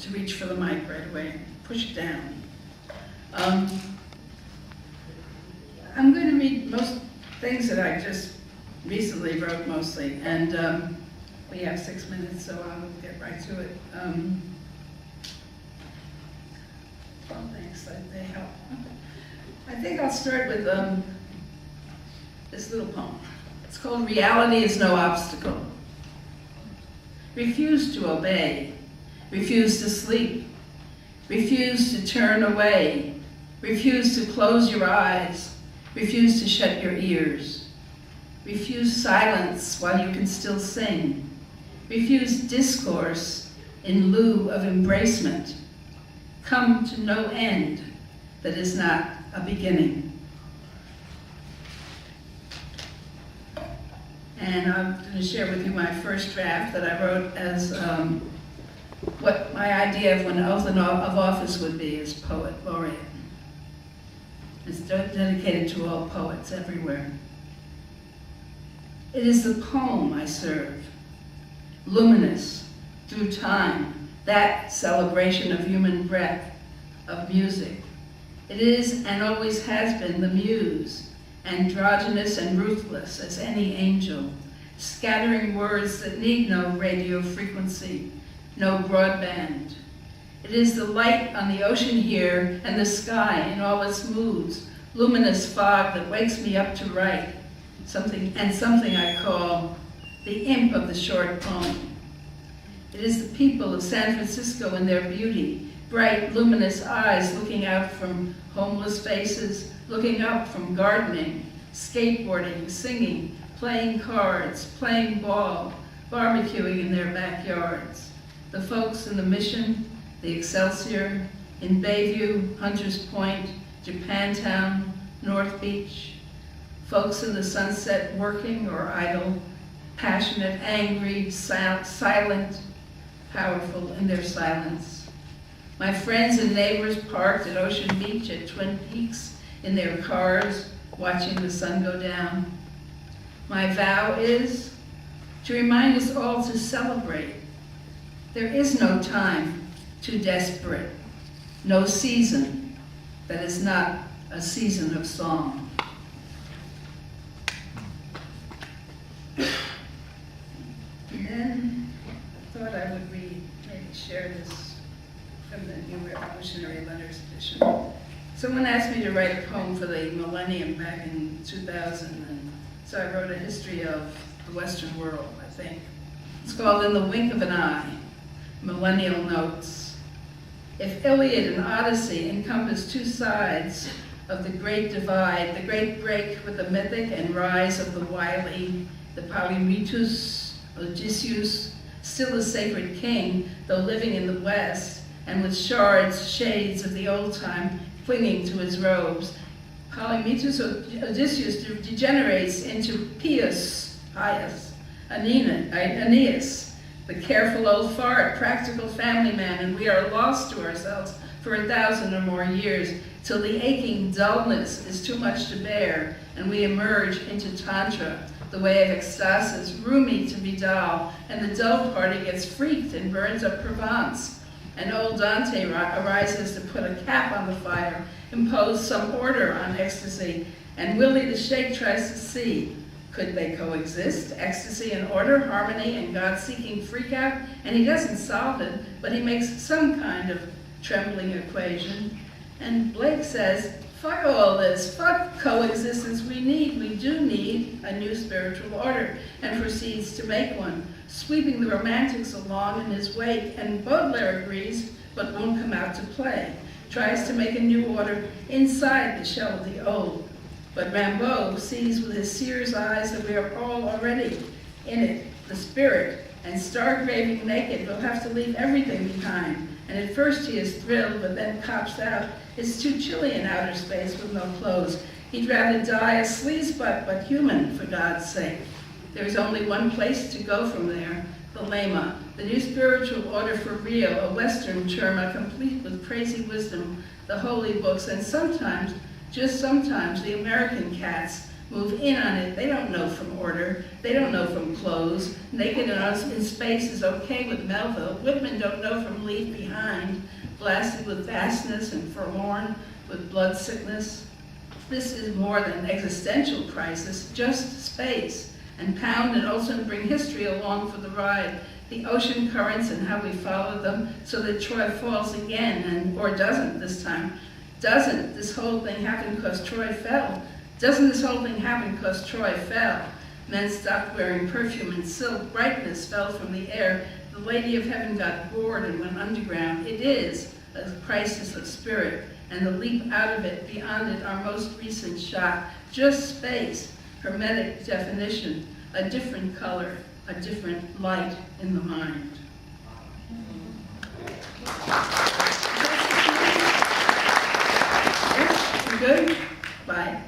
to reach for the mic right away. Push it down. I'm going to read most things that I just recently wrote mostly, and we have 6 minutes, so I'll get right to it. Well, thanks, they help. I think I'll start with this little poem. It's called Reality is No Obstacle. Refuse to obey, refuse to sleep, refuse to turn away, refuse to close your eyes, refuse to shut your ears, refuse silence while you can still sing, refuse discourse in lieu of embracement, come to no end that is not a beginning. And I'm going to share with you my first draft that I wrote as what my idea of when oath of office would be as poet laureate. It's dedicated to all poets everywhere. It is the poem I serve, luminous through time, that celebration of human breath, of music. It is and always has been the muse, androgynous and ruthless as any angel, scattering words that need no radio frequency, no broadband. It is the light on the ocean here and the sky in all its moods, luminous fog that wakes me up to write, something I call the imp of the short poem. It is the people of San Francisco in their beauty, bright, luminous eyes looking out from homeless faces, looking up from gardening, skateboarding, singing, playing cards, playing ball, barbecuing in their backyards. The folks in the Mission, the Excelsior, in Bayview, Hunters Point, Japantown, North Beach. Folks in the Sunset working or idle, passionate, angry, silent, powerful in their silence. My friends and neighbors parked at Ocean Beach at Twin Peaks in their cars, watching the sun go down. My vow is to remind us all to celebrate. There is no time too desperate, no season that is not a season of song. And then I thought I would maybe share this from the New Revolutionary Letters edition. Someone asked me to write a poem for the millennium back in 2000, and so I wrote a history of the Western world, I think. It's called In the Wink of an Eye, Millennial Notes. If Iliad and Odyssey encompass two sides of the great divide, the great break with the mythic and rise of the wily, the Polymetus, Odysseus, still a sacred king, though living in the West, and with shades of the old time clinging to his robes. Polymetus Odysseus degenerates into pious, Aeneas, the careful old fart, practical family man, and we are lost to ourselves for 1,000 or more years, till the aching dullness is too much to bear, and we emerge into Tantra, the way of ecstasis, roomy to Vidal, and the dull party gets freaked and burns up Provence. And old Dante arises to put a cap on the fire, impose some order on ecstasy, and Willie the Sheikh tries to see, could they coexist? Ecstasy and order, harmony and God-seeking freakout? And he doesn't solve it, but he makes some kind of trembling equation. And Blake says, fuck all this, fuck coexistence, we do need a new spiritual order, and proceeds to make one, sweeping the romantics along in his wake, and Baudelaire agrees, but won't come out to play, tries to make a new order inside the shell of the old. But Rimbaud sees with his seer's eyes that we are all already in it, the spirit, and stark-raving naked, we'll have to leave everything behind. And at first he is thrilled, but then cops out, it's too chilly in outer space with no clothes. He'd rather die a sleazebutt, but human, for God's sake. There's only one place to go from there, the Lema, the new spiritual order for real, a Western term, complete with crazy wisdom, the holy books, and sometimes, just sometimes, the American cats, move in on it. They don't know from order. They don't know from close. Naked in space is okay with Melville. Women don't know from leave behind, blasted with vastness and forlorn with blood sickness. This is more than an existential crisis, just space. And Pound and Olson bring history along for the ride. The ocean currents and how we follow them so that Troy falls again, or doesn't this time. Doesn't this whole thing happen because Troy fell? Doesn't this whole thing happen because Troy fell? Men stopped wearing perfume and silk. Brightness fell from the air. The Lady of Heaven got bored and went underground. It is a crisis of spirit, and the leap out of it, beyond it, our most recent shot. Just space, hermetic definition, a different color, a different light in the mind. Yes, you good? Bye.